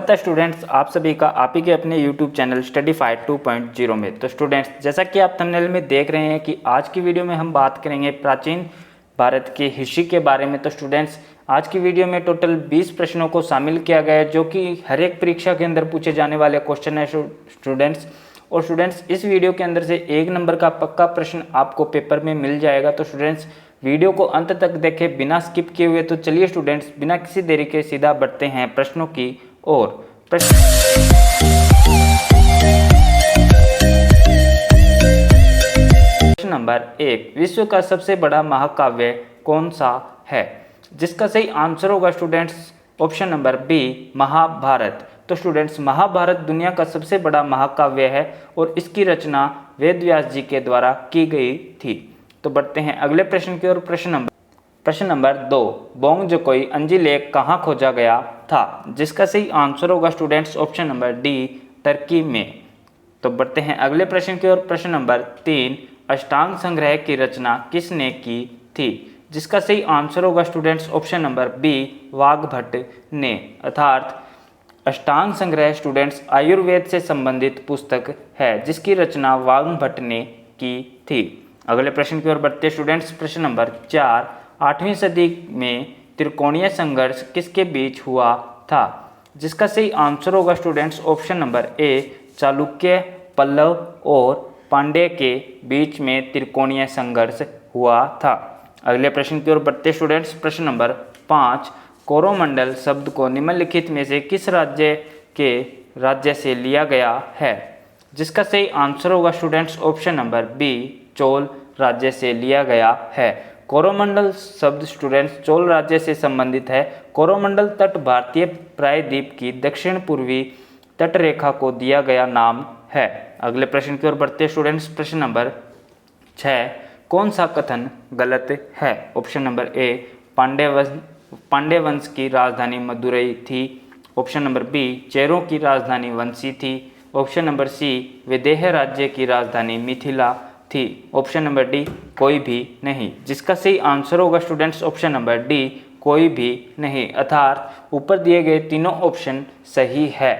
Students, आप सभी का आप ही के अपने YouTube चैनल स्टडीफाई 2.0 में। तो स्टूडेंट्स, जैसा कि आप थंबनेल में देख रहे हैं कि आज की वीडियो में हम बात करेंगे प्राचीन भारत के हिस्ट्री के बारे में। तो स्टूडेंट्स, आज की वीडियो में टोटल 20 प्रश्नों को शामिल किया गया है, जो कि हर एक परीक्षा के अंदर पूछे जाने वाले क्वेश्चन है स्टूडेंट्स। और स्टूडेंट्स, इस वीडियो के अंदर से 1 नंबर का पक्का प्रश्न आपको पेपर में मिल जाएगा। तो स्टूडेंट्स, वीडियो को अंत तक देखें बिना स्किप किए हुए। तो चलिए स्टूडेंट्स, बिना किसी देरी के सीधा बढ़ते हैं प्रश्नों की ओर। प्रश्न नंबर 1, विश्व का सबसे बड़ा महाकाव्य कौन सा है? जिसका सही आंसर होगा students option number B, Mahabharat. तो स्टूडेंट्स, महाभारत दुनिया का सबसे बड़ा महाकाव्य है और इसकी रचना वेद व्यास जी के द्वारा की गई थी। तो बढ़ते हैं अगले प्रश्न की ओर। प्रश्न नंबर 2, बोंग जोकोई अंजी लेक कहाँ खोजा गया था? जिसका सही आंसर होगा students option number D, Turkey में। तो बढ़ते हैं अगले प्रश्न की ओर। प्रश्न नंबर 3, अष्टांग संग्रह की रचना किसने की थी? जिसका सही आंसर होगा students option number B, Vagbhata ने। अर्थात अष्टांग संग्रह स्टूडेंट्स आयुर्वेद से संबंधित पुस्तक है, जिसकी रचना वाग्भट ने की थी। अगले प्रश्न की ओर बढ़ते स्टूडेंट्स। प्रश्न नंबर 4, 8वीं सदी में त्रिकोणीय संघर्ष किसके बीच हुआ था? जिसका सही आंसर होगा students option number A, Chalukya, Pallava और पांड्य के बीच में त्रिकोणीय संघर्ष हुआ था। अगले प्रश्न की ओर बढ़ते स्टूडेंट्स। प्रश्न नंबर 5, कोरोमंडल शब्द को निम्नलिखित में से किस राज्य से लिया गया है? जिसका सही आंसर होगा students option number B, Chola राज्य से लिया गया है। कोरोमंडल शब्द स्टूडेंट्स चोल राज्य से संबंधित है। कोरोमंडल तट भारतीय प्रायद्वीप की दक्षिण पूर्वी तटरेखा को दिया गया नाम है। अगले प्रश्न की ओर बढ़ते स्टूडेंट्स। प्रश्न नंबर 6, कौन सा कथन गलत है? ऑप्शन नंबर ए, पांड्य वंश की राजधानी मदुरई थी। ऑप्शन नंबर बी, चेरों की राजधानी वंशी थी। ऑप्शन नंबर सी, विदेह राज्य की राजधानी मिथिला थी। ऑप्शन नंबर डी, कोई भी नहीं। जिसका सही आंसर होगा स्टूडेंट्स ऑप्शन नंबर डी, कोई भी नहीं। अर्थात ऊपर दिए गए तीनों ऑप्शन सही है।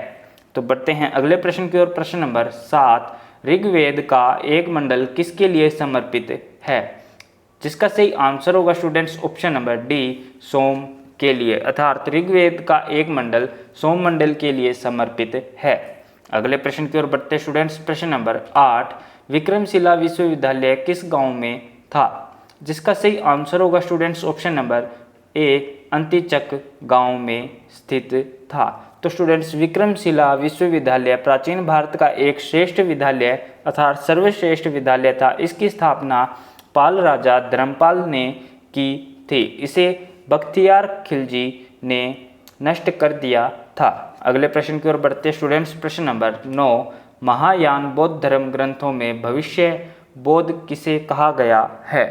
तो बढ़ते हैं अगले प्रश्न की ओर। प्रश्न नंबर 7, ऋग्वेद का एक मंडल किसके लिए समर्पित है? जिसका सही आंसर होगा स्टूडेंट्स ऑप्शन नंबर डी, सोम के लिए। अर्थात ऋग्वेद का एक मंडल सोम मंडल के लिए समर्पित है। अगले प्रश्न की ओर बढ़ते स्टूडेंट्स। प्रश्न नंबर 8, विक्रमशिला विश्वविद्यालय किस गांव में था? जिसका सही आंसर होगा स्टूडेंट्स ऑप्शन नंबर ए, अंतिचक गांव में स्थित था। तो स्टूडेंट्स, विक्रमशिला विश्वविद्यालय प्राचीन भारत का एक श्रेष्ठ विद्यालय अर्थात सर्वश्रेष्ठ विद्यालय था। इसकी स्थापना पाल राजा धर्मपाल ने की थी। इसे बख्तियार खिलजी ने नष्ट कर दिया था। अगले प्रश्न की ओर बढ़ते स्टूडेंट्स। प्रश्न नंबर 9, महायान बौद्ध धर्म ग्रंथों में भविष्य बोध किसे कहा गया है?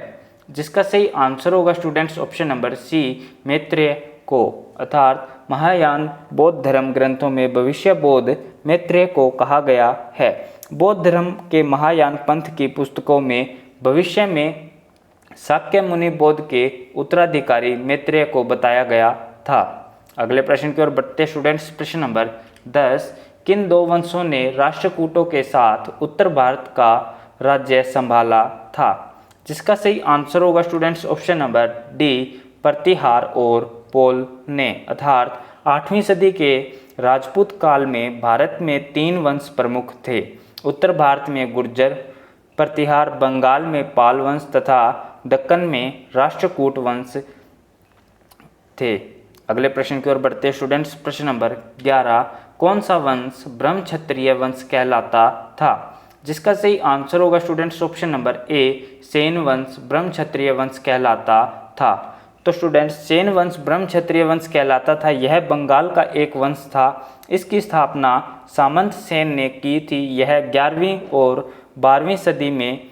जिसका सही आंसर होगा students option number C, Maitreya को। अर्थात महायान बौद्ध धर्म ग्रंथों में भविष्य बोध मैत्रेय को कहा गया है। बौद्ध धर्म के महायान पंथ की पुस्तकों में भविष्य में शाक्य मुनि बौद्ध के उत्तराधिकारी मैत्रेय को बताया गया था। अगले प्रश्न की ओर बढ़ते स्टूडेंट्स। प्रश्न नंबर 10, किन दो वंशों ने राष्ट्रकूटों के साथ उत्तर भारत का राज्य संभाला था? जिसका सही आंसर होगा स्टूडेंट्स ऑप्शन नंबर डी, प्रतिहार और पोल ने। अर्थात 8वीं सदी के राजपूत काल में भारत में 3 वंश प्रमुख थे। उत्तर भारत में गुर्जर, प्रतिहार बंगाल में पाल वंश तथा दक्कन में राष्ट्रकूट वंश थे। अगले प्रश्न की ओर बढ़ते स्टूडेंट्स। प्रश्न नंबर 11, कौन सा वंश ब्रह्म क्षत्रिय वंश कहलाता था? जिसका सही आंसर होगा स्टूडेंट्स ऑप्शन नंबर ए, सेन वंश ब्रह्म क्षत्रिय वंश कहलाता था। तो स्टूडेंट्स, सेन वंश ब्रह्म क्षत्रिय वंश कहलाता था। यह बंगाल का एक वंश था। इसकी स्थापना सामंत सेन ने की थी। यह 11वीं और 12वीं सदी में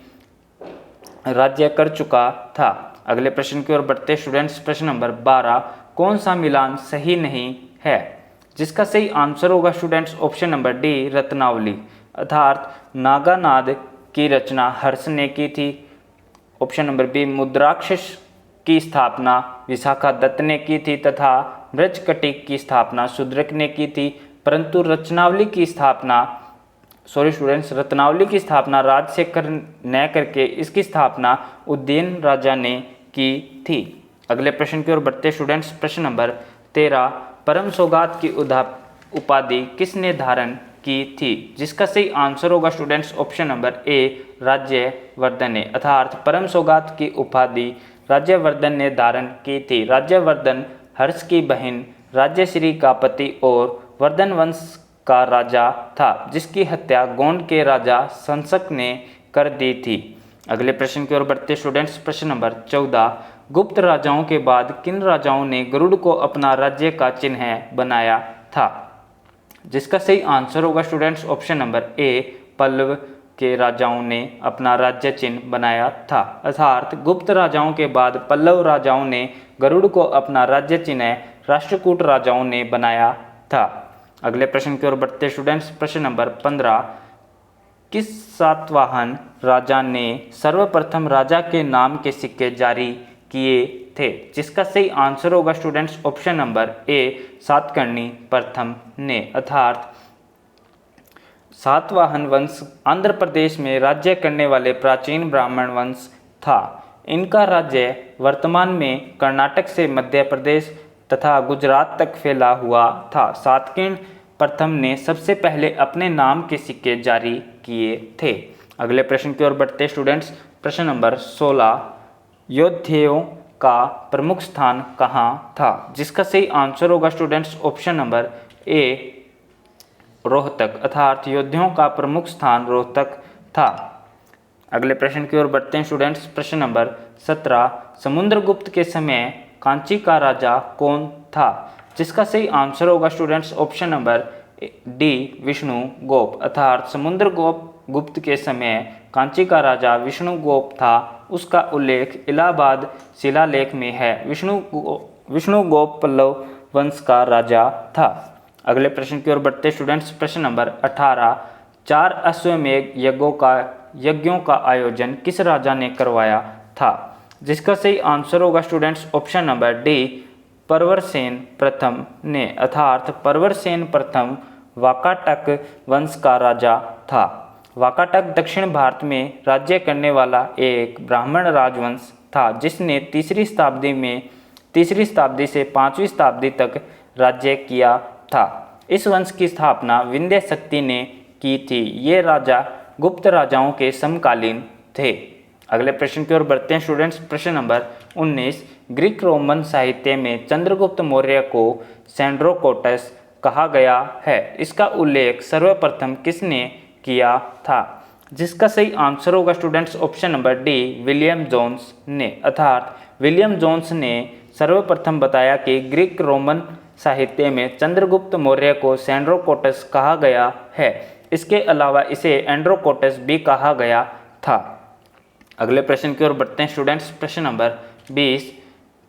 राज्य कर चुका था। अगले प्रश्न की ओर बढ़ते स्टूडेंट्स। प्रश्न नंबर 12, कौन सा मिलान सही नहीं है? जिसका सही आंसर होगा students option number D, Ratnavali. अर्थात नागानाद की रचना हर्ष ने की थी। ऑप्शन नंबर बी, मुद्राक्षस की स्थापना विशाखा दत्त ने की थी तथा मृच्छकटिक की स्थापना शूद्रक ने की थी। परंतु रत्नावली की स्थापना राजशेखर न करके इसकी स्थापना उदयन राजा ने की थी। अगले प्रश्न की ओर बढ़ते स्टूडेंट्स। प्रश्न नंबर 13, परम सौगात की उपाधि किसने धारण की थी? जिसका सही आंसर होगा स्टूडेंट्स ऑप्शन नंबर ए, राज्यवर्धन ने, अर्थात परम सौगात की उपाधि राज्यवर्धन ने धारण की थी। राज्यवर्धन हर्ष की बहन राज्यश्री का पति और वर्धन वंश का राजा था, जिसकी हत्या गोंड के राजा संसक ने कर दी थी। अगले प्रश्न की ओर बढ़ते स्टूडेंट्स। प्रश्न नंबर 14, गुप्त राजाओं के बाद किन राजाओं ने गरुड़ को अपना राज्य का चिन्ह बनाया था? जिसका सही आंसर होगा students option number A, Pallava के राजाओं ने अपना राज्य चिन्ह बनाया था। अर्थात गुप्त राजाओं के बाद पल्लव राजाओं ने गरुड़ को अपना राज्य चिन्ह राष्ट्रकूट राजाओं ने बनाया था। अगले प्रश्न की ओर बढ़ते स्टूडेंट्स। प्रश्न नंबर 15, किस सातवाहन राजा ने सर्वप्रथम राजा के नाम के सिक्के जारी किए थे? जिसका सही आंसर होगा स्टूडेंट्स ऑप्शन नंबर ए, सातकर्णी प्रथम ने, अर्थात सातवाहन वंश आंध्र प्रदेश में राज्य करने वाले प्राचीन ब्राह्मण वंश था। इनका राज्य वर्तमान में कर्नाटक से मध्य प्रदेश तथा गुजरात तक फैला हुआ था। सातकर्णी प्रथम ने सबसे पहले अपने नाम के सिक्के जारी किए थे। अगले प्रश्न की ओर बढ़ते स्टूडेंट्स। प्रश्न नंबर 16, योद्धाओं का प्रमुख स्थान कहाँ था? जिसका सही आंसर होगा स्टूडेंट्स ऑप्शन नंबर ए, रोहतक, अर्थात योद्धाओं का प्रमुख स्थान रोहतक था। अगले प्रश्न की ओर बढ़ते हैं स्टूडेंट्स। प्रश्न नंबर 17, समुद्रगुप्त के समय कांची का राजा कौन था? जिसका सही आंसर होगा students option number D, Vishnugupta, अर्थात समुद्रगुप्त के समय कांची का राजा विष्णुगुप्त था। उसका उल्लेख इलाहाबाद शिलालेख में है। विष्णुगुप्त पल्लव वंश का राजा था। अगले प्रश्न की ओर बढ़ते स्टूडेंट्स। प्रश्न नंबर 18, 4 अश्वमेध यज्ञों का आयोजन किस राजा ने करवाया था? जिसका सही आंसर होगा students option number D, Pravarasena प्रथम ने, अर्थात प्रवरसेन प्रथम वाकाटक वंश का राजा था। वाकाटक दक्षिण भारत में राज्य करने वाला एक ब्राह्मण राजवंश था, जिसने तीसरी शताब्दी से 5वीं शताब्दी तक राज्य किया था। इस वंश की स्थापना विंध्य शक्ति ने की थी। ये राजा गुप्त राजाओं के समकालीन थे। अगले प्रश्न की ओर बढ़ते हैं स्टूडेंट्स। प्रश्न नंबर 19, ग्रीक रोमन साहित्य में चंद्रगुप्त मौर्य को सेंड्रोकोटस कहा गया है। इसका उल्लेख सर्वप्रथम किसने किया था? जिसका सही आंसर होगा students option number D, William Jones ने, अर्थात विलियम जोन्स ने सर्वप्रथम बताया कि ग्रीक रोमन साहित्य में चंद्रगुप्त मौर्य को सेंड्रोकोटस कहा गया है। इसके अलावा इसे एंड्रोकोटस भी कहा गया था। अगले प्रश्न की ओर बढ़ते हैं स्टूडेंट्स। प्रश्न नंबर 20,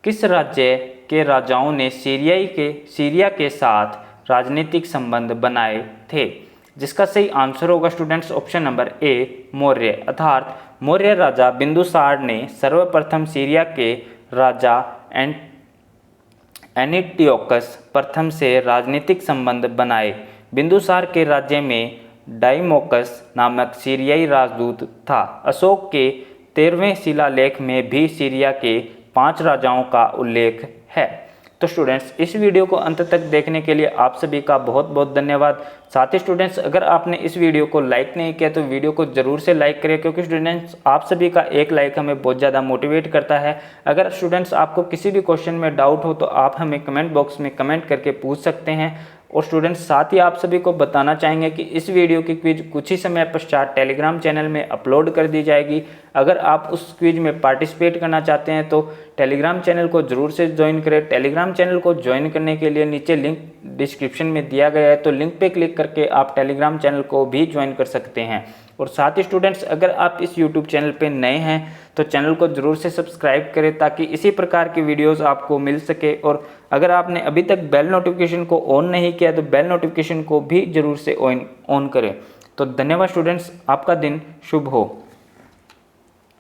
किस राज्य के राजाओं ने सीरिया के साथ राजनीतिक संबंध बनाए थे? जिसका सही आंसर होगा स्टूडेंट्स ऑप्शन नंबर ए, मौर्य, अर्थात मौर्य राजा बिंदुसार ने सर्वप्रथम सीरिया के राजा एंटियोकस प्रथम से राजनीतिक संबंध बनाए। बिंदुसार के राज्य में डाइमोकस नामक सीरियाई राजदूत था। अशोक के 13वें शिलालेख में भी सीरिया के 5 राजाओं का उल्लेख है। तो स्टूडेंट्स, इस वीडियो को अंत तक देखने के लिए आप सभी का बहुत बहुत धन्यवाद। साथ ही स्टूडेंट्स, अगर आपने इस वीडियो को लाइक नहीं किया तो वीडियो को ज़रूर से लाइक करें, क्योंकि स्टूडेंट्स आप सभी का एक लाइक हमें बहुत ज़्यादा मोटिवेट करता है। अगर स्टूडेंट्स आपको किसी भी क्वेश्चन में डाउट हो तो आप हमें कमेंट बॉक्स में कमेंट करके पूछ सकते हैं। और स्टूडेंट्स, साथ ही आप सभी को बताना चाहेंगे कि इस वीडियो की क्विज कुछ ही समय पश्चात टेलीग्राम चैनल में अपलोड कर दी जाएगी। अगर आप उस क्विज में पार्टिसिपेट करना चाहते हैं तो टेलीग्राम चैनल को ज़रूर से ज्वाइन करें। टेलीग्राम चैनल को ज्वाइन करने के लिए नीचे लिंक डिस्क्रिप्शन में दिया गया है, तो लिंक पे क्लिक करके आप टेलीग्राम चैनल को भी ज्वाइन कर सकते हैं। और साथ ही स्टूडेंट्स, अगर आप इस यूट्यूब चैनल पे नए हैं तो चैनल को ज़रूर से सब्सक्राइब करें, ताकि इसी प्रकार की वीडियोस आपको मिल सके। और अगर आपने अभी तक बेल नोटिफिकेशन को ऑन नहीं किया तो बेल नोटिफिकेशन को भी ज़रूर से ऑन करें। तो धन्यवाद स्टूडेंट्स, आपका दिन शुभ हो।